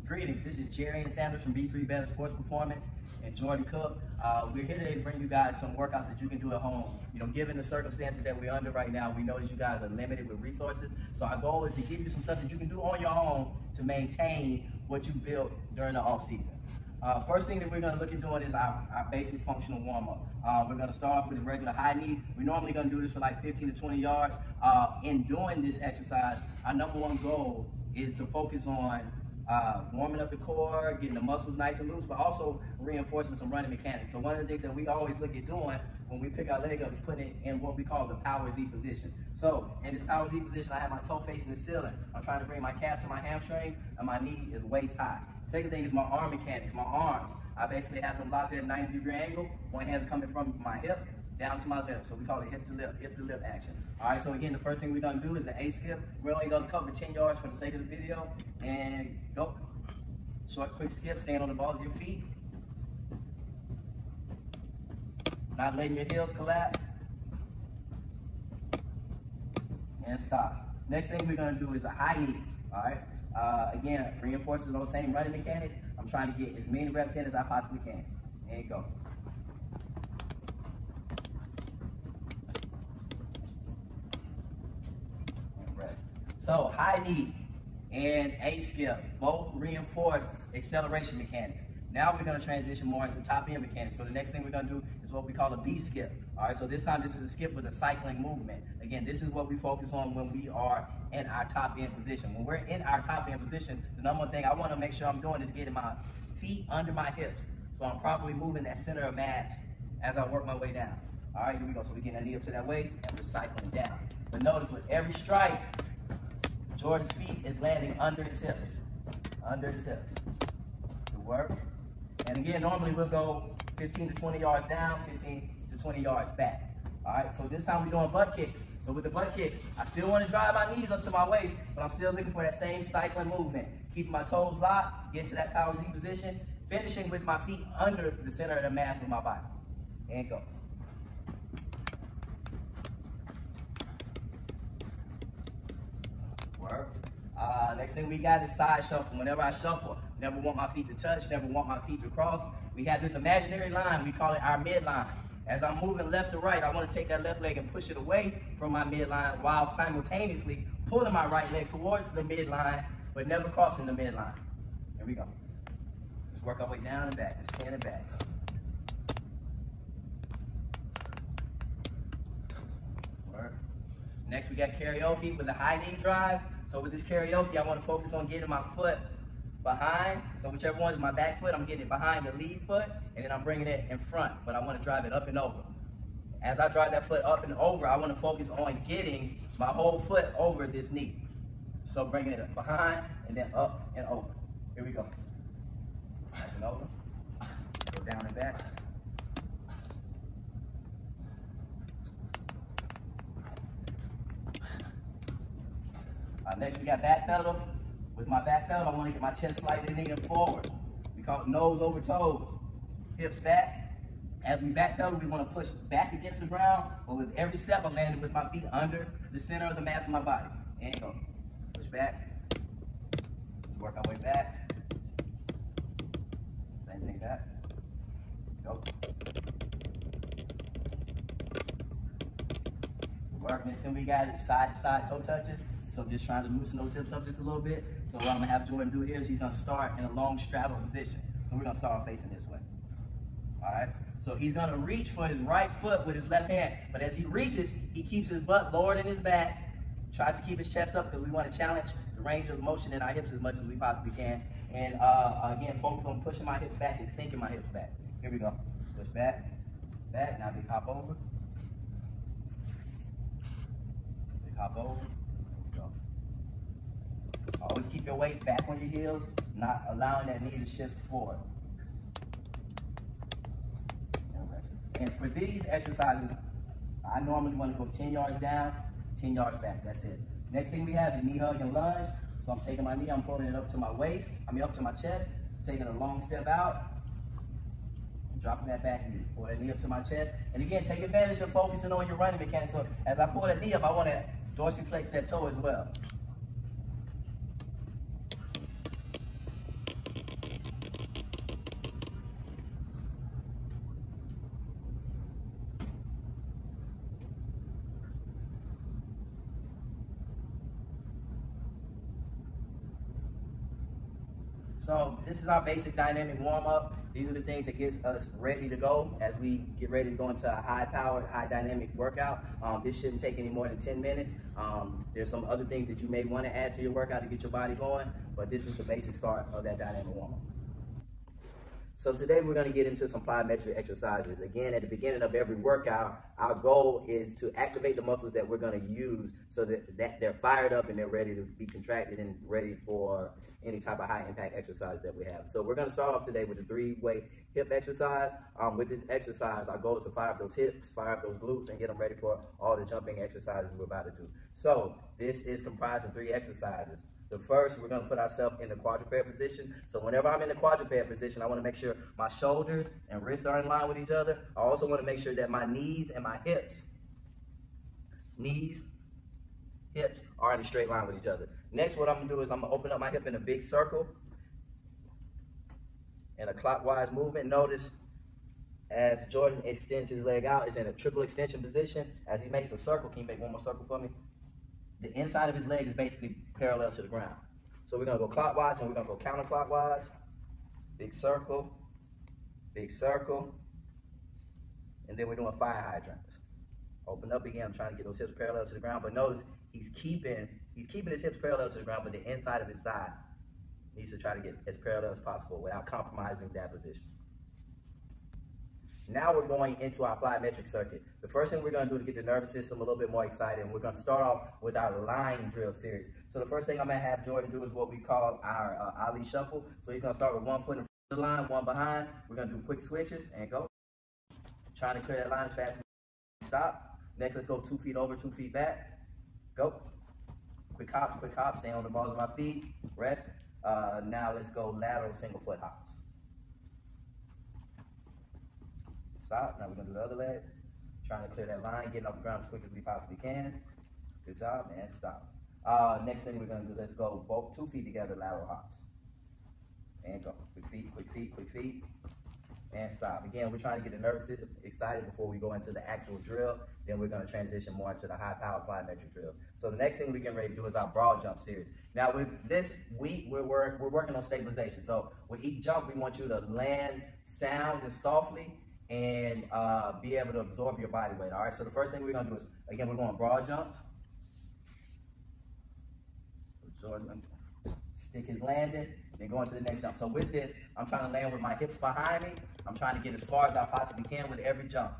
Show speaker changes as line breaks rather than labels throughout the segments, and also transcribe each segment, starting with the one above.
Greetings, this is Jerry and Sanders from B3 Better Sports Performance and Jordan Cook. We're here today to bring you guys some workouts that you can do at home. You know, given the circumstances that we're under right now, we know that you guys are limited with resources. So our goal is to give you some stuff that you can do on your own to maintain what you built during the off season. First thing that we're going to look at doing is our basic functional warm-up. We're going to start off with a regular high knee. We're normally going to do this for like 15 to 20 yards. In doing this exercise, our number one goal is to focus on warming up the core, getting the muscles nice and loose, but also reinforcing some running mechanics. So one of the things that we always look at doing when we pick our leg up is putting it in what we call the power Z position. So in this power Z position, I have my toe facing the ceiling. I'm trying to bring my calf to my hamstring, and my knee is waist high. Second thing is my arm mechanics, my arms. I basically have them locked at a 90-degree angle. One hand coming from my hip down to my lip. So we call it hip to lip action. All right, so again, the first thing we're gonna do is an A skip. We're only gonna cover 10 yards for the sake of the video. And go. Short, quick skip, staying on the balls of your feet. Not letting your heels collapse. And stop. Next thing we're gonna do is a high knee, all right? Again, reinforces those same running mechanics. I'm trying to get as many reps in as I possibly can. There you go. And rest. So high knee and A skip both reinforce acceleration mechanics. Now we're going to transition more into top end mechanics. So the next thing we're going to do is what we call a B skip. All right, so this time this is a skip with a cycling movement. Again, this is what we focus on when we are in our top end position. When we're in our top end position, the number one thing I want to make sure I'm doing is getting my feet under my hips. So I'm properly moving that center of mass as I work my way down. All right, here we go. So we're getting that knee up to that waist and we're cycling down. But notice with every strike, Jordan's feet is landing under his hips. Under his hips. Good work. And again, normally we'll go 15 to 20 yards down, 15 to 20 yards back. All right, so this time we're doing butt kicks. So with the butt kicks, I still want to drive my knees up to my waist, but I'm still looking for that same cycling movement. Keeping my toes locked, getting to that power Z position, finishing with my feet under the center of the mass of my body. And go. Work. Next thing we got is side shuffle. Whenever I shuffle, never want my feet to touch, never want my feet to cross. We have this imaginary line, we call it our midline. As I'm moving left to right, I want to take that left leg and push it away from my midline while simultaneously pulling my right leg towards the midline, but never crossing the midline. Here we go. Just work our way down and back, just stand and back. Work. Next we got karaoke with a high knee drive. So with this karaoke, I want to focus on getting my foot behind. So whichever one is my back foot, I'm getting it behind the lead foot, and then I'm bringing it in front, but I want to drive it up and over. As I drive that foot up and over, I want to focus on getting my whole foot over this knee. So bringing it up behind, and then up and over. Here we go. Up and over. Go down and back. Next, we got back pedal. With my back pedal, I want to get my chest slightly leaning forward. We call it nose over toes. Hips back. As we back pedal, we want to push back against the ground, but with every step, I'm landing with my feet under the center of the mass of my body. And go. Push back. Work our way back. Same thing back. Go. Work. Next thing we got is side to side toe touches. So just trying to loosen those hips up just a little bit. So what I'm gonna have Jordan do here is he's gonna start in a long straddle position. So we're gonna start facing this way. All right? So he's gonna reach for his right foot with his left hand, but as he reaches, he keeps his butt lowered in his back, tries to keep his chest up because we wanna challenge the range of motion in our hips as much as we possibly can. And again, focus on pushing my hips back and sinking my hips back. Here we go. Push back, back, now big hop over. Big hop over. Always keep your weight back on your heels, not allowing that knee to shift forward. And for these exercises, I normally want to go 10 yards down, 10 yards back. That's it. Next thing we have is knee hug and lunge. So I'm taking my knee, I'm pulling it up to my waist, up to my chest, taking a long step out, dropping that back knee. Pull that knee up to my chest. And again, take advantage of focusing on your running mechanics. So as I pull that knee up, I want to dorsiflex that toe as well. So this is our basic dynamic warm-up. These are the things that get us ready to go as we get ready to go into a high-powered, high-dynamic workout. This shouldn't take any more than 10 minutes. There's some other things that you may want to add to your workout to get your body going, but this is the basic start of that dynamic warm-up. So today we're going to get into some plyometric exercises. Again, at the beginning of every workout, our goal is to activate the muscles that we're going to use so that they're fired up and they're ready to be contracted and ready for any type of high impact exercise that we have. So we're going to start off today with a 3-way hip exercise. With this exercise, our goal is to fire up those hips, fire up those glutes, and get them ready for all the jumping exercises we're about to do. So this is comprised of 3 exercises. The first, we're going to put ourselves in the quadruped position. So whenever I'm in the quadruped position, I want to make sure my shoulders and wrists are in line with each other. I also want to make sure that my knees and my hips are in a straight line with each other. Next, what I'm going to do is I'm going to open up my hip in a big circle in a clockwise movement. Notice as Jordan extends his leg out, it's in a triple extension position. As he makes a circle, can you make one more circle for me? The inside of his leg is basically parallel to the ground. So we're going to go clockwise and we're going to go counterclockwise. Big circle, and then we're doing fire hydrants. Open up again. I'm trying to get those hips parallel to the ground, but notice he's keeping his hips parallel to the ground, but the inside of his thigh needs to try to get as parallel as possible without compromising that position. Now we're going into our plyometric circuit. The first thing we're going to do is get the nervous system a little bit more excited, and we're going to start off with our line drill series. So the first thing I'm going to have Jordan do is what we call our Ali shuffle. So he's going to start with one foot in front of the line, one behind. We're going to do quick switches and go. Trying to clear that line as fast as you stop. Next, let's go 2 feet over, 2 feet back. Go. Quick hops, stay on the balls of my feet. Rest. Now let's go lateral single foot hops. Stop. Now we're going to do the other leg. Trying to clear that line, getting off the ground as quick as we possibly can. Good job, and stop. Next thing we're going to do, let's go both 2 feet together, lateral hops. And go. Quick feet, and stop. Again, we're trying to get the nervous system excited before we go into the actual drill. Then we're going to transition more into the high-powered plyometric drills. So the next thing we're getting ready to do is our broad jump series. Now with this week, we're working on stabilization. So with each jump, we want you to land sound and softly and be able to absorb your body weight. All right, so the first thing we're going to do is, again, we're going broad jumps. Jordan, stick his landing, then go into the next jump. So with this, I'm trying to land with my hips behind me. I'm trying to get as far as I possibly can with every jump.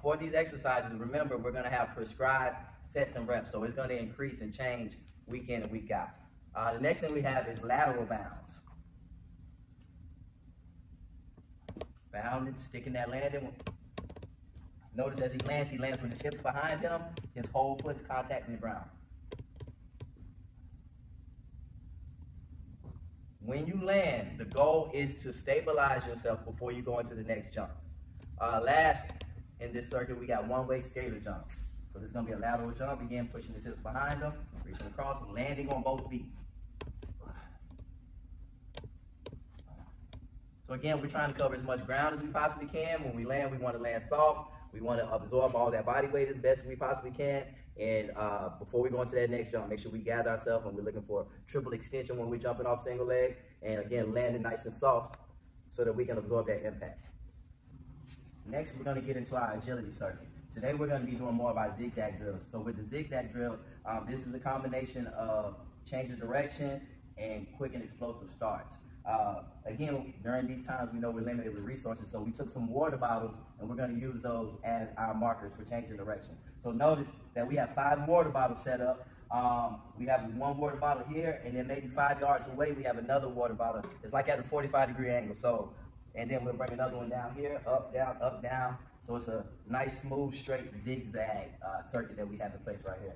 For these exercises, remember, we're going to have prescribed sets and reps, so it's going to increase and change week in and week out. The next thing we have is lateral bounds. Bounding, sticking that landing. Notice as he lands with his hips behind him, his whole foot is contacting the ground. When you land, the goal is to stabilize yourself before you go into the next jump. Last in this circuit, we got one-way scalar jumps. So this is going to be a lateral jump. Again, pushing the hips behind them, reaching across, and landing on both feet. So again, we're trying to cover as much ground as we possibly can. When we land, we want to land soft. We want to absorb all that body weight as best as we possibly can. And before we go into that next jump, make sure we gather ourselves and we're looking for triple extension when we're jumping off single leg. And again, landing nice and soft so that we can absorb that impact. Next, we're going to get into our agility circuit. Today, we're going to be doing more of our zigzag drills. So with the zigzag drills, this is a combination of change of direction and quick and explosive starts. Again, during these times, we know we're limited with resources, so we took some water bottles and we're going to use those as our markers for changing direction. So notice that we have 5 water bottles set up. We have one water bottle here, and then maybe 5 yards away, we have another water bottle. It's like at a 45-degree angle. So, and then we'll bring another one down here, up, down. So it's a nice, smooth, straight zigzag circuit that we have in place right here.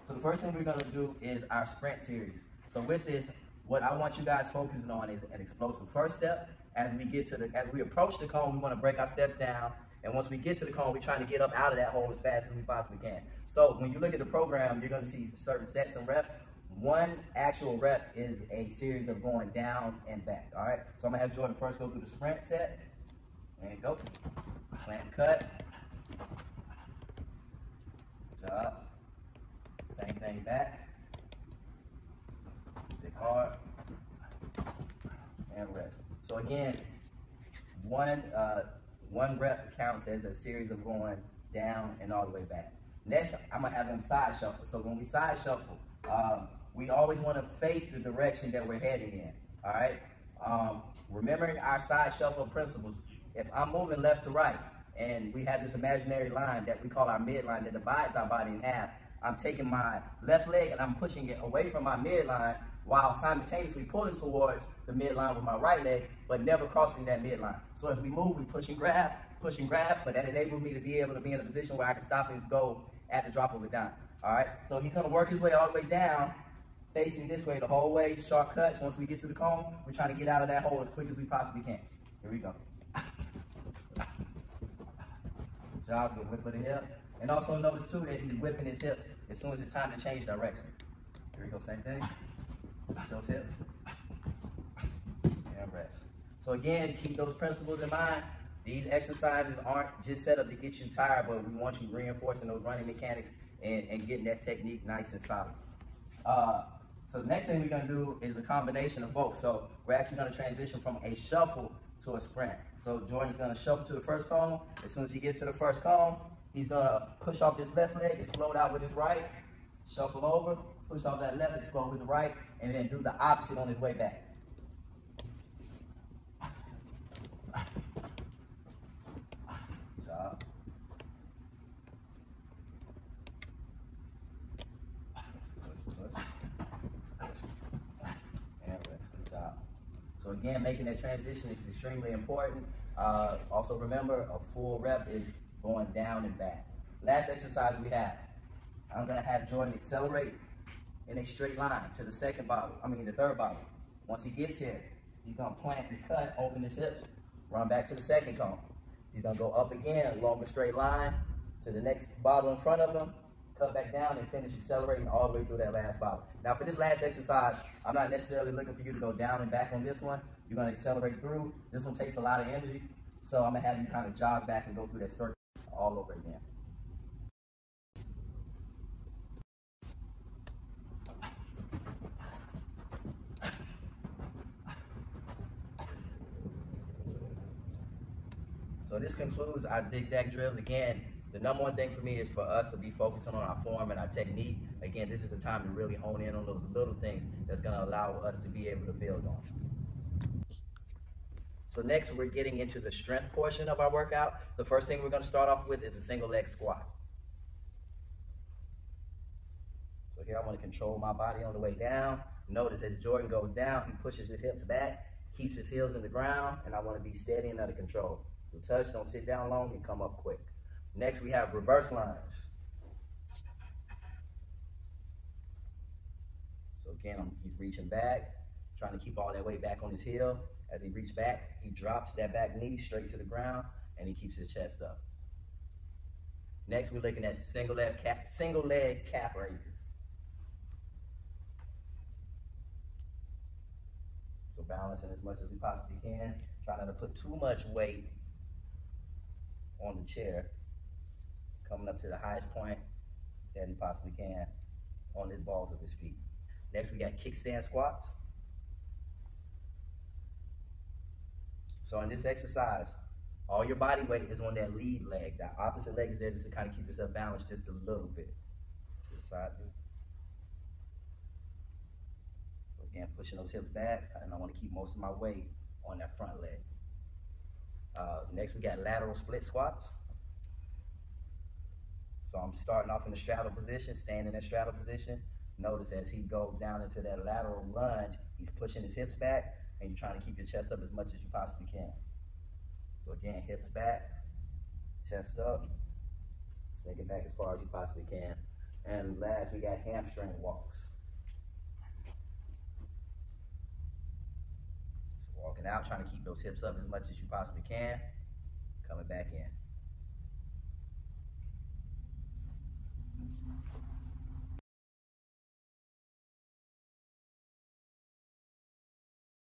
So the first thing we're going to do is our sprint series. So with this, what I want you guys focusing on is an explosive first step. As we approach the cone, we want to break our steps down. And once we get to the cone, we're trying to get up out of that hole as fast as we possibly can. So when you look at the program, you're going to see certain sets and reps. One actual rep is a series of going down and back. All right. So I'm going to have Jordan first go through the sprint set. And go. Plant cut. Good job. Same thing back. Stick hard. So again, one rep counts as a series of going down and all the way back. Next, I'm gonna have them side shuffle. So when we side shuffle, we always want to face the direction that we're heading in. All right. Remembering our side shuffle principles. If I'm moving left to right, and we have this imaginary line that we call our midline that divides our body in half, I'm taking my left leg and I'm pushing it away from my midline while simultaneously pulling towards the midline with my right leg, but never crossing that midline. So as we move, we push and grab, but that enables me to be able to be in a position where I can stop and go at the drop of a dime. All right, so he's gonna work his way all the way down, facing this way the whole way, shortcuts. Once we get to the cone, we're trying to get out of that hole as quick as we possibly can. Here we go. Good job, good whip of the hip. And also notice too that he's whipping his hips as soon as it's time to change direction. Here we go, same thing. Those hips. And rest. So again, keep those principles in mind. These exercises aren't just set up to get you tired, but we want you reinforcing those running mechanics and getting that technique nice and solid. So the next thing we're gonna do is a combination of both. So we're actually gonna transition from a shuffle to a sprint. So Jordan's gonna shuffle to the first cone. As soon as he gets to the first cone, he's gonna push off his left leg, explode out with his right, shuffle over, push off that left, explode with the right, and then do the opposite on his way back. Good job. So again, making that transition is extremely important. Also remember, a full rep is going down and back. Last exercise we have, I'm gonna have Jordan accelerate in a straight line to the third bottle. Once he gets here, he's gonna plant and cut, open his hips, run back to the second cone. He's gonna go up again, along a straight line to the next bottle in front of him, cut back down and finish accelerating all the way through that last bottle. Now for this last exercise, I'm not necessarily looking for you to go down and back on this one. You're gonna accelerate through. This one takes a lot of energy, so I'm gonna have you kind of jog back and go through that circle all over again. So this concludes our zigzag drills. Again, the number one thing for me is for us to be focusing on our form and our technique. Again, this is the time to really hone in on those little things that's gonna allow us to be able to build on. So next, we're getting into the strength portion of our workout. The first thing we're gonna start off with is a single leg squat. So here I wanna control my body on the way down. Notice as Jordan goes down, he pushes his hips back, keeps his heels in the ground, and I wanna be steady and under control. So touch, don't sit down long, and come up quick. Next, we have reverse lunge. So again, he's reaching back, trying to keep all that weight back on his heel. As he reaches back, he drops that back knee straight to the ground, and he keeps his chest up. Next, we're looking at single leg calf raises. So balancing as much as we possibly can. Try not to put too much weight on the chair. Coming up to the highest point that he possibly can on the balls of his feet. Next, we got kickstand squats. So in this exercise, all your body weight is on that lead leg. That opposite leg is there just to kind of keep yourself balanced just a little bit. To the side view. So again, pushing those hips back, and I want to keep most of my weight on that front leg. Next, we got lateral split squats. So I'm starting off in the straddle position, staying in that straddle position. Notice as he goes down into that lateral lunge, he's pushing his hips back, and you're trying to keep your chest up as much as you possibly can. So again, hips back, chest up, sink it back as far as you possibly can. And last, we got hamstring walks. So walking out, trying to keep those hips up as much as you possibly can, coming back in.